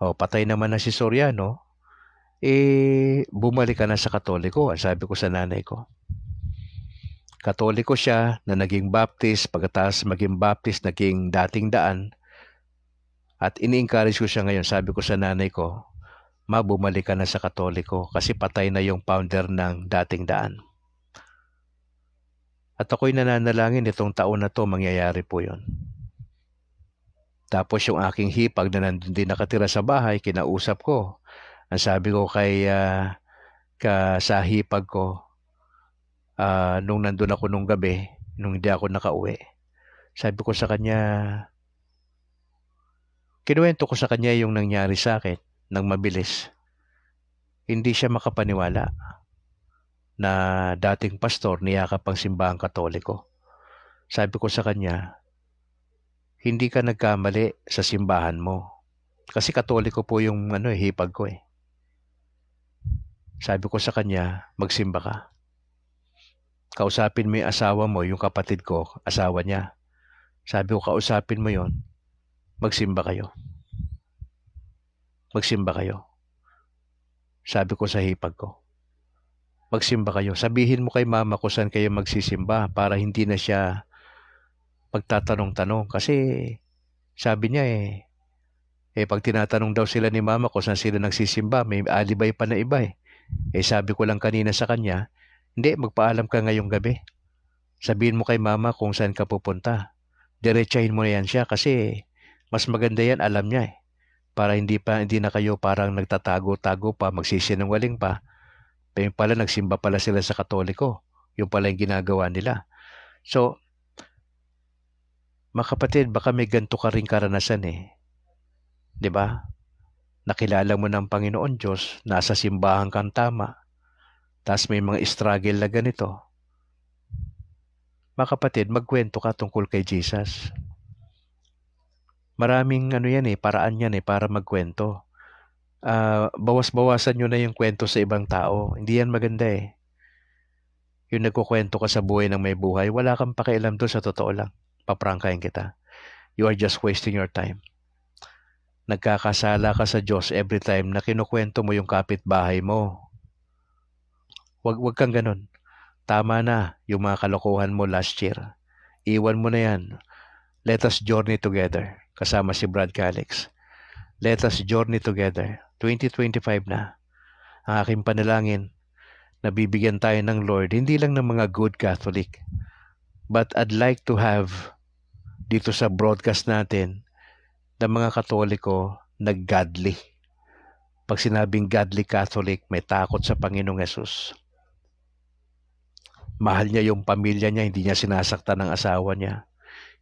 Patay naman na si Soriano, bumalik ka na sa Katoliko. Ang sabi ko sa nanay ko. Katoliko siya na naging Baptist, pagkatapos maging Baptist, naging dating daan. At ini-encourage ko siya ngayon. Sabi ko sa nanay ko, ma, bumalik ka na sa Katoliko kasi patay na yung founder ng dating daan. At ako'y nananalangin itong taon na to, mangyayari po yun. Tapos yung aking hipag na nandun din nakatira sa bahay, kinausap ko. Ang sabi ko kay sa hipag ko, nung nandun ako nung gabi, nung hindi ako nakauwi, sabi ko sa kanya, kinuwento ko sa kanya yung nangyari sa akin nang mabilis. Hindi siya makapaniwala na dating pastor niyakap ang simbahang Katoliko. Sabi ko sa kanya, hindi ka nagkamali sa simbahan mo. Kasi Katoliko po yung hipag ko eh. Sabi ko sa kanya, magsimba ka. Kausapin mo yung asawa mo, yung kapatid ko, asawa niya. Sabi ko, kausapin mo yon, magsimba kayo. Magsimba kayo. Sabi ko sa hipag ko, magsimba kayo. Sabihin mo kay mama ko saan kayo magsisimba para hindi na siya magtatanong-tanong. Kasi sabi niya pag tinatanong daw sila ni mama ko saan sila nagsisimba, may alibay pa na iba eh. Sabi ko lang kanina sa kanya, hindi, magpaalam ka ngayong gabi. Sabihin mo kay mama kung saan ka pupunta. Diretsahin mo na yan siya kasi mas maganda yan, alam niya eh. Para hindi na kayo parang nagtatago-tago pa, magsisinungaling pa. Yung pala, nagsimba pala sila sa Katoliko. Yung pala yung ginagawa nila. So, mga kapatid, baka may ganito ka rin karanasan eh. 'Di ba? Nakilala mo ng Panginoon Diyos, nasa simbahan kang tama, tapos may mga struggle na ganito. Mga kapatid, magkwento ka tungkol kay Jesus. Maraming paraan yan para magkwento. Bawas-bawasan nyo na yung kwento sa ibang tao. Hindi yan maganda eh. Yung nagkukwento ka sa buhay ng may buhay, wala kang pakialam doon, sa totoo lang. Paprangkahin kita. You are just wasting your time. Nagkakasala ka sa Diyos every time na kinukwento mo yung kapitbahay mo. Wag kang ganun. Tama na yung mga kalokohan mo last year. Iwan mo na yan. Let us journey together. Kasama si Brad Calix. Let us journey together. 2025 na. Ang aking panalangin, nabibigyan tayo ng Lord, hindi lang ng mga good Catholic, but I'd like to have dito sa broadcast natin ng mga Katoliko na godly. Pag sinabing godly Catholic, may takot sa Panginoong Yesus. Mahal niya yung pamilya niya, hindi niya sinasaktan ng asawa niya.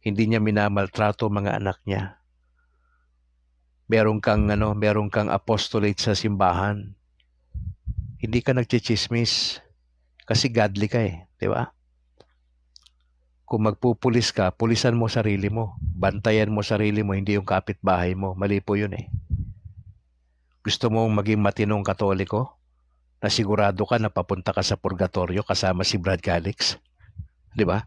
Hindi niya minamaltrato mga anak niya. Meron kang apostolate sa simbahan. Hindi ka nagchichismis kasi godly ka eh, di ba? Kung magpupulis ka, pulisan mo sarili mo. Bantayan mo sarili mo, hindi yung kapitbahay mo. Mali po yun eh. Gusto mong maging matinong Katoliko? Na sigurado ka na papunta ka sa purgatorio kasama si Brad Calix? Di ba?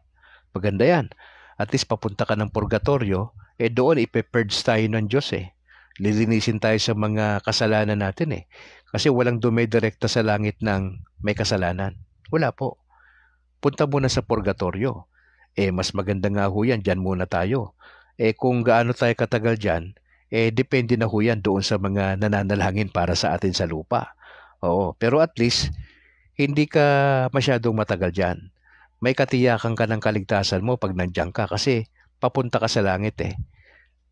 Maganda yan. At least papunta ka ng purgatorio, doon ipe-purge tayo ng Diyos eh. Lilinisin tayo sa mga kasalanan natin eh. Kasi walang dumidirekta sa langit ng may kasalanan. Wala po. Punta muna sa purgatorio. Mas maganda nga ho yan, dyan muna tayo. Kung gaano tayo katagal dyan, depende na ho yan doon sa mga nananalangin para sa atin sa lupa. Oo, pero at least, hindi ka masyadong matagal dyan. May katiyakan ka ng kaligtasan mo pag nandiyan ka kasi papunta ka sa langit eh.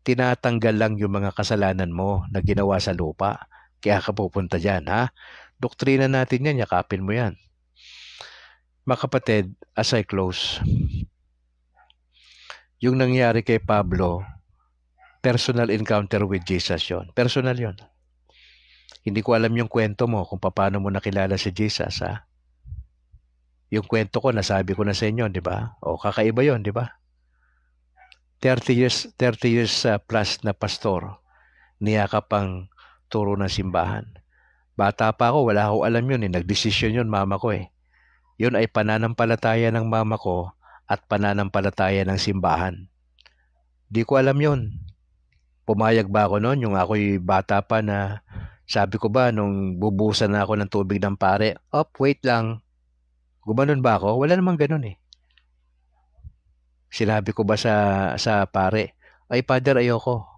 Tinatanggal lang yung mga kasalanan mo na ginawa sa lupa. Kaya ka pupunta dyan, ha? Doktrina natin yan, yakapin mo yan. Mga kapatid, as I close, yung nangyari kay Pablo, personal encounter with Jesus yon. Personal yon. Hindi ko alam yung kwento mo kung paano mo nakilala si Jesus, ha? Yung kwento ko, nasabi ko na sa inyo, di ba? O, kakaiba yon, di ba? 30 years plus na pastor, niyakap ang turo ng simbahan. Bata pa ako, wala akong alam yun eh. Nagdesisyon yun mama ko eh. Yun ay pananampalataya ng mama ko at pananampalataya ng simbahan. Di ko alam yun. Pumayag ba ako noon? Yung ako'y bata pa na sabi ko ba nung bubusan na ako ng tubig ng pare, wait lang. Gumanon ba ako? Wala namang ganun eh. Sinabi ko ba sa pare, ay Father, ayoko.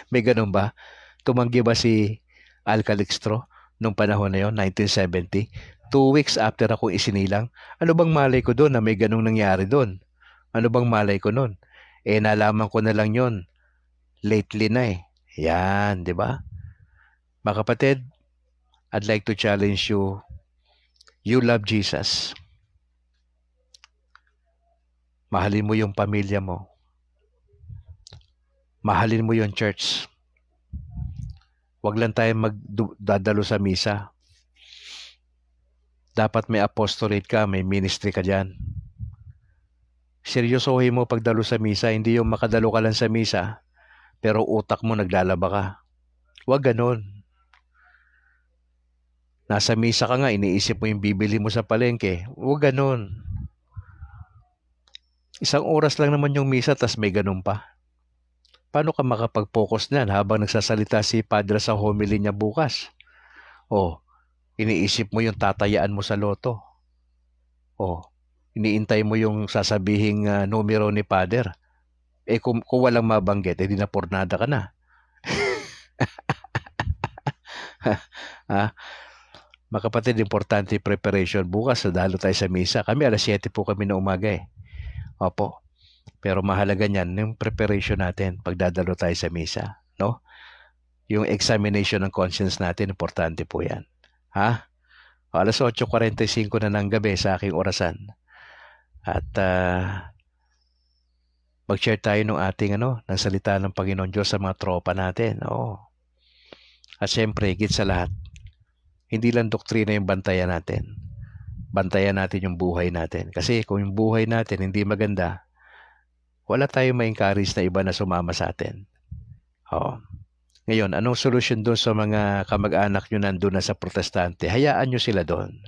May ganun ba? Tumanggi ba si Al Calixto nung panahon na yon, 1970? 2 weeks after ako isinilang. Ano bang malay ko doon na may ganung nangyari doon? Ano bang malay ko noon? Nalaman ko na lang yon lately na eh. Yan, di ba? Mga kapatid, I'd like to challenge you. You love Jesus. Mahalin mo yung pamilya mo. Mahalin mo yung church. Huwag lang tayo magdadalo sa misa. Dapat may apostolate ka, may ministry ka dyan. Seryosohin mo pagdalo sa misa, hindi yung makadalo ka lang sa misa, pero utak mo naglalaba ka. Huwag ganon. Nasa misa ka nga, iniisip mo yung bibili mo sa palengke. Huwag ganun. Isang oras lang naman yung misa, tas may ganun pa. Paano ka makapag-focus niyan habang nagsasalita si Padre sa homily niya bukas? O, iniisip mo yung tatayaan mo sa loto. O, iniintay mo yung sasabihing numero ni Padre. Kung walang mabanggit, di na pornada ka na. Mga kapatid, importante preparation. Bukas, dalo tayo sa misa. Kami, alas 7 po kami na umaga eh. Opo. Pero mahalaga niyan, yung preparation natin pagdadalo tayo sa misa. No? Yung examination ng conscience natin, importante po yan. Alas 8:45 na ng gabi sa aking orasan. At mag-share tayo ng ating ng salita ng Panginoon Diyos sa mga tropa natin. At siyempre, higit sa lahat, hindi lang doktrina yung bantayan natin. Bantayan natin yung buhay natin. Kasi kung yung buhay natin hindi maganda, wala tayong ma-encourage na iba na sumama sa atin. Ngayon, anong solusyon doon sa mga kamag-anak nyo nandun na sa protestante? Hayaan nyo sila doon.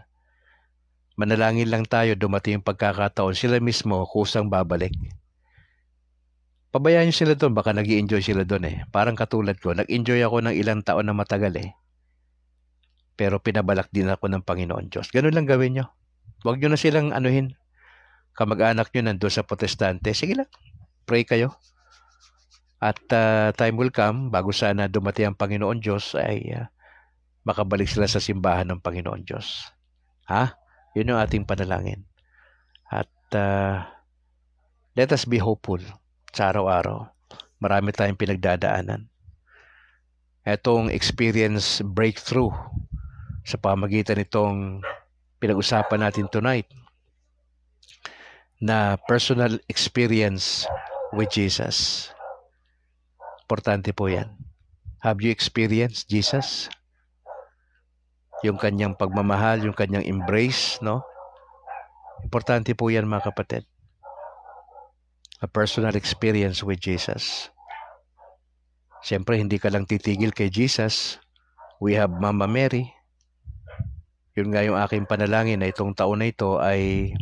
Manalangin lang tayo, dumating yung pagkakataon, sila mismo kusang babalik. Pabayaan nyo sila doon, baka nag-i-enjoy sila doon eh. Parang katulad ko, nag-enjoy ako ng ilang taon na matagal eh. Pero pinabalak din ako ng Panginoon Diyos. Ganun lang gawin nyo. Huwag nyo na silang anuhin. Kamag-anak nyo nandun sa protestante, sige lang, pray kayo. At time will come, bago sana dumating ang Panginoon Diyos, ay makabalik sila sa simbahan ng Panginoon Diyos. Yun yung ating panalangin. At let us be hopeful sa araw-araw. Marami tayong pinagdadaanan. Etong experience breakthrough sa pamagitan nitong pinag-usapan natin tonight na personal experience with Jesus. Importante po yan. Have you experienced Jesus? Yung kanyang pagmamahal, yung kanyang embrace, no? Importante po yan mga kapatid. A personal experience with Jesus. Siyempre, hindi ka lang titigil kay Jesus. We have Mama Mary. Yun nga yung aking panalangin na itong taon na ito ay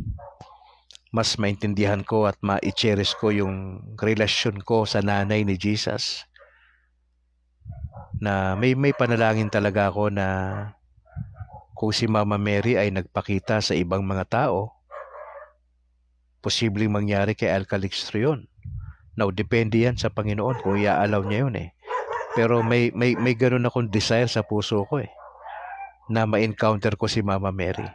mas maintindihan ko at ma-cherish ko yung relasyon ko sa nanay ni Jesus. Na may panalangin talaga ako na kung si Mama Mary ay nagpakita sa ibang mga tao, posibleng mangyari kay Al Calixto yun. Now, depende yan sa Panginoon kung i-allow niya yun eh. Pero may ganun akong desire sa puso ko eh, na ma-encounter ko si Mama Mary.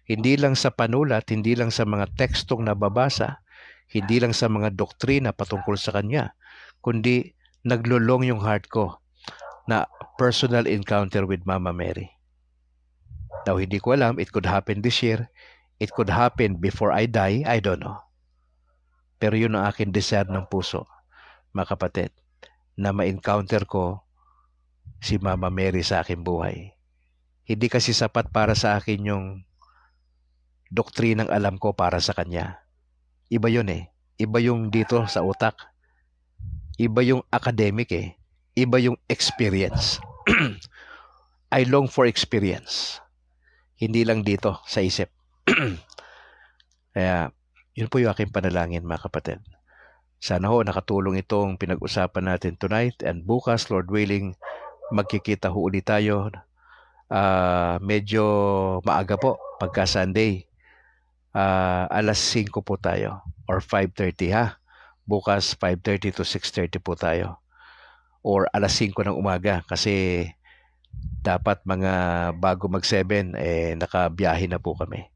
Hindi lang sa panulat, hindi lang sa mga tekstong nababasa, hindi lang sa mga doktrina patungkol sa kanya, kundi naglulong yung heart ko na personal encounter with Mama Mary. Now, hindi ko alam, it could happen this year, it could happen before I die, I don't know. Pero yun ang aking desire ng puso, mga kapatid, na ma-encounter ko si Mama Mary sa aking buhay. Hindi kasi sapat para sa akin yung doktrinang alam ko para sa kanya. Iba yun eh. Iba yung dito sa utak. Iba yung academic eh. Iba yung experience. I long for experience. Hindi lang dito sa isip. Kaya, yun po yung aking panalangin mga kapatid. Sana ho nakatulong itong pinag-usapan natin tonight, and bukas, Lord willing, magkikita ho ulit tayo. Medyo maaga po pagka Sunday. Alas 5 po tayo or 5:30 ha. Bukas 5:30 to 6:30 po tayo. Or alas 5 ng umaga kasi dapat mga bago mag-7 nakabiyahe na po kami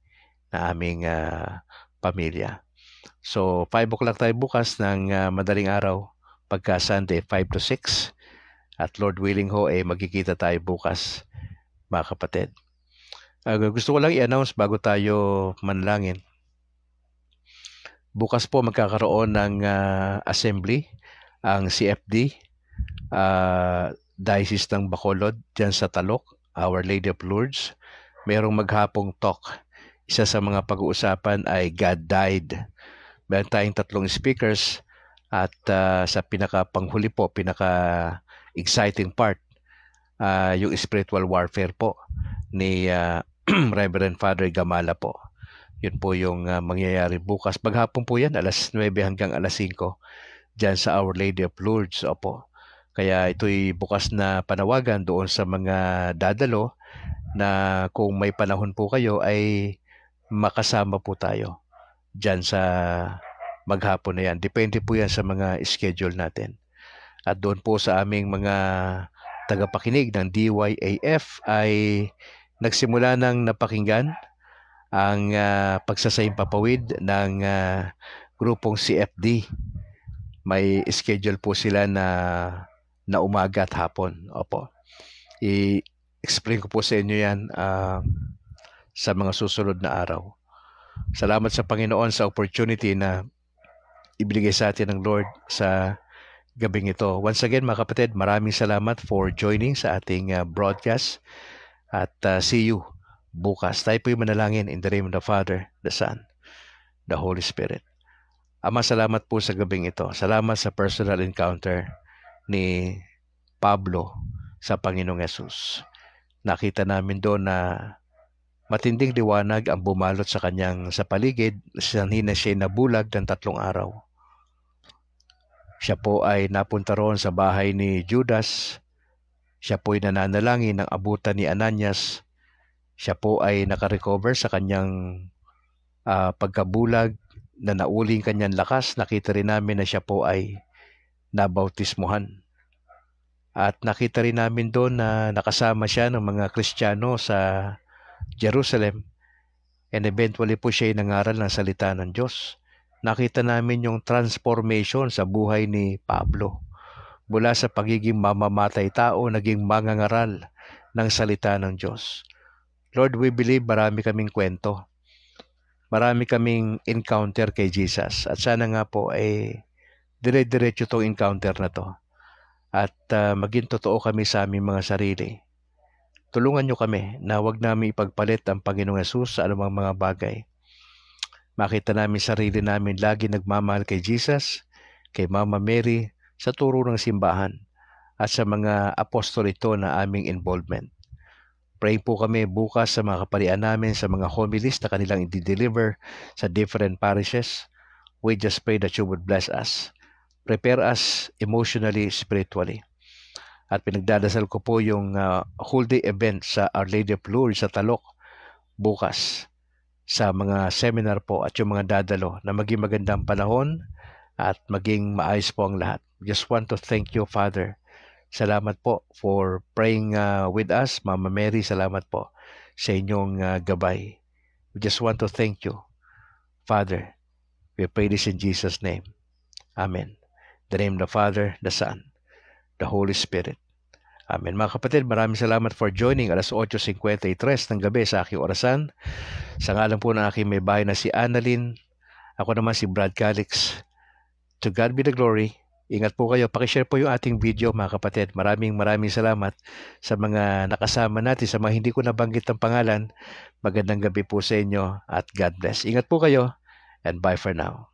na aming pamilya. So 5 o'clock tayo bukas ng madaling araw pagka Sunday 5 to 6. At Lord willing ho magkikita tayo bukas mga kapatid. Gusto ko lang i-announce bago tayo manalangin. Bukas po magkakaroon ng assembly ang CFD, Diocese ng Bacolod, dyan sa Talok, Our Lady of Lourdes. Mayroong maghapong talk. Isa sa mga pag-uusapan ay God Died. Meron tayong 3 speakers at sa pinaka-panghuli po, pinaka-exciting part, yung spiritual warfare po ni Reverend Father Gamala po. Yun po yung mangyayari bukas. Maghapon po yan, alas 9 hanggang alas 5 dyan sa Our Lady of Lourdes. Opo. Kaya ito'y bukas na panawagan doon sa mga dadalo na kung may panahon po kayo ay makasama po tayo dyan sa maghapon na yan. Depende po yan sa mga schedule natin. At doon po sa aming mga tagapakinig ng DYAF ay nagsimula ng napakinggan ang pagsasaimpapawid ng grupong CFD. May schedule po sila na umaga at hapon. Opo. I-explain ko po sa inyo yan sa mga susunod na araw. Salamat sa Panginoon sa opportunity na ibigay sa atin ng Lord sa gabing ito. Once again, mga kapatid, maraming salamat for joining sa ating broadcast at see you bukas. Tayo po'y manalangin in the name of the Father, the Son, the Holy Spirit. Ama, salamat po sa gabing ito. Salamat sa personal encounter ni Pablo sa Panginoong Yesus. Nakita namin doon na matinding liwanag ang bumalot sa kanyang sa paligid, sanhin na siya nabulag ng 3 araw. Siya po ay napunta roon sa bahay ni Judas. Siya po ay nananalangin ng abutan ni Ananias. Siya po ay nakarecover sa kanyang pagkabulag, na nauling kanyang lakas. Nakita rin namin na siya po ay nabautismuhan. At nakita rin namin doon na nakasama siya ng mga Kristiyano sa Jerusalem. And eventually po siya ay nangaral ng salita ng Diyos. Nakita namin yung transformation sa buhay ni Pablo. Mula sa pagiging mamamatay tao, naging mangangaral ng salita ng Diyos. Lord, we believe marami kaming kwento. Marami kaming encounter kay Jesus. At sana nga po ay dire-diretso itong encounter na to. At maging totoo kami sa aming mga sarili. Tulungan nyo kami na wag namin ipagpalit ang Panginoong Yesus sa anumang mga bagay. Makita namin sarili namin lagi nagmamahal kay Jesus, kay Mama Mary, sa turo ng simbahan, at sa mga apostol ito na aming involvement. Pray po kami bukas sa mga kaparian namin, sa mga homilies na kanilang i-deliver sa different parishes. We just pray that you would bless us. Prepare us emotionally, spiritually. At pinagdadasal ko po yung whole day event sa Our Lady of Lourdes sa Talok bukas sa mga seminar po at yung mga dadalo na maging magandang panahon at maging maayos po ang lahat. Just want to thank you, Father. Salamat po for praying with us. Mama Mary, salamat po sa inyong gabay. We just want to thank you, Father. We pray this in Jesus' name. Amen. In the name of the Father, the Son, the Holy Spirit. Amen. Mga kapatid, maraming salamat for joining alas 8:53 ng gabi sa aking orasan. Sa ngalan po ng aking may bahay na si Annalyn. Ako naman si Brad Calix. To God be the glory. Ingat po kayo. Pakishare po yung ating video, mga kapatid. Maraming salamat sa mga nakasama natin, sa mga hindi ko nabanggit ang pangalan. Magandang gabi po sa inyo at God bless. Ingat po kayo and bye for now.